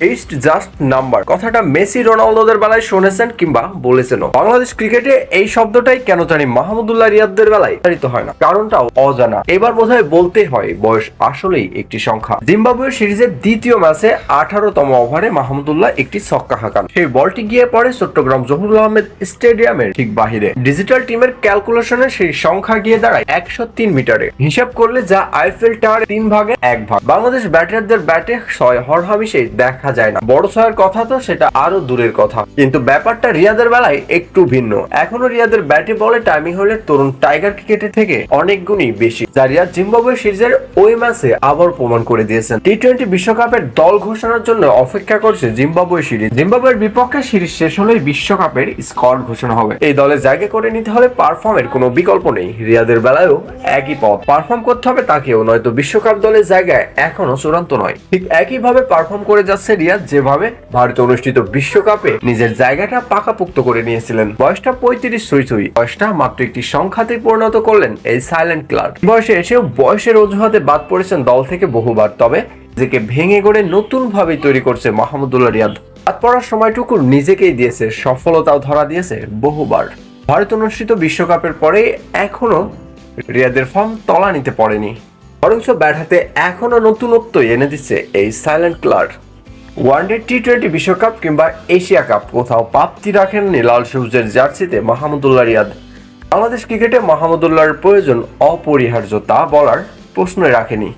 East just number কথাটা Messi রোনালদোদের বেলায় শুনেছেন কিংবা বলেছেন। বাংলাদেশ ক্রিকেটে এই শব্দটাই কেন জানি মাহমুদুল্লাহ রিয়াদদের বেলায় প্রচারিত হয় না, কারণটাও অজানা। এবার বোধহয় বলতে হয় বয়স আসলেই একটি সংখ্যা। জিম্বাবুয়ে সিরিজের দ্বিতীয় ম্যাচে 18তম ওভারে মাহমুদুল্লাহ একটি ছক্কা হাঁকান। সেই বলটি গিয়ে পড়ে চট্টগ্রাম জহুরুল আহমেদ স্টেডিয়ামের ঠিক বাহিরে। ডিজিটাল টিমের ক্যালকুলেশনে সেই সংখ্যা গিয়ে দাঁড়ায় 103 মিটারে। হিসাব করলে যা আইফেল টাওয়ারের 3 ভাগের 1 ভাগ। বাংলাদেশ ব্যাটারদের ব্যাটে 6 হরহামেশে দেখা যায় না। বড় ছয়ের কথা তো সেটা আরো দূরের কথা, কিন্তু ব্যাপারটা রিয়াদের বেলায় একটু ভিন্ন। এখনো রিয়াদের ব্যাটে বলে টাইমিং হলে তরুণ টাইগার ক্রিকেটের থেকে অনেক গুণই বেশি, যা রিয়াদ জিম্বাবুয়ে সিরিজের ওই ম্যাচে আবার প্রমাণ করে দিয়েছেন। টি-20 বিশ্বকাপের দল ঘোষণার জন্য অপেক্ষা করছে জিম্বাবুয়ে সিরিজ। জিম্বাবুয়ের বিপক্ষে সিরিজ শেষ হলেই বিশ্বকাপের স্কোয়াড ঘোষণা হবে। এই দলে জায়গা করে নিতে হলে পারফর্মের কোনো বিকল্প নেই। রিয়াদের বেলায়ও একই পথ, পারফর্ম করতে হবে তাকেও, নয়তো বিশ্বকাপ দলের জায়গায় এখনো চূড়ান্ত নয়। ঠিক একইভাবে পারফর্ম করে যাচ্ছে রিয়াদ, যেভাবে ভারতে অনুষ্ঠিত বিশ্বকাপে নিজের জায়গাটা পাকাপোক্ত করে নিয়েছিলেন। বয়সটা 35 ছুঁই, বয়সটা মাত্র একটি সংখ্যাতে পরিণত করলেন এই সাইলেন্ট ক্লার্ক। বয়সে এসেও বয়সের অজুহাতে বাদ পড়েছেন দল থেকে বহুবার, তবে নিজেকে ভেঙে গড়ে নতুন ভাবে তৈরি করছে মাহমুদুল্লাহ রিয়াদ। বাদ পড়ার সময়টুকু নিজেকেই দিয়েছে, সফলতাও ধরা দিয়েছে বহুবার। ভারত অনুষ্ঠিত বিশ্বকাপের পরে এখনো রিয়াদের ফর্ম তলানিতে পড়েনি, বরঞ্চ ব্যাট হাতে এখনো নতুনত্ব এনে দিচ্ছে এই সাইলেন্ট ক্লার্ক। ওয়ানডে, টি-20 বিশ্বকাপ কিংবা এশিয়া কাপ কোথাও প্রাপ্তি রাখেননি লাল সবুজের জার্সিতে মাহমুদুল্লাহ রিয়াদ। বাংলাদেশ ক্রিকেটে মাহমুদুল্লাহর প্রয়োজন অপরিহার্য তা বলার প্রশ্নই রাখেনি।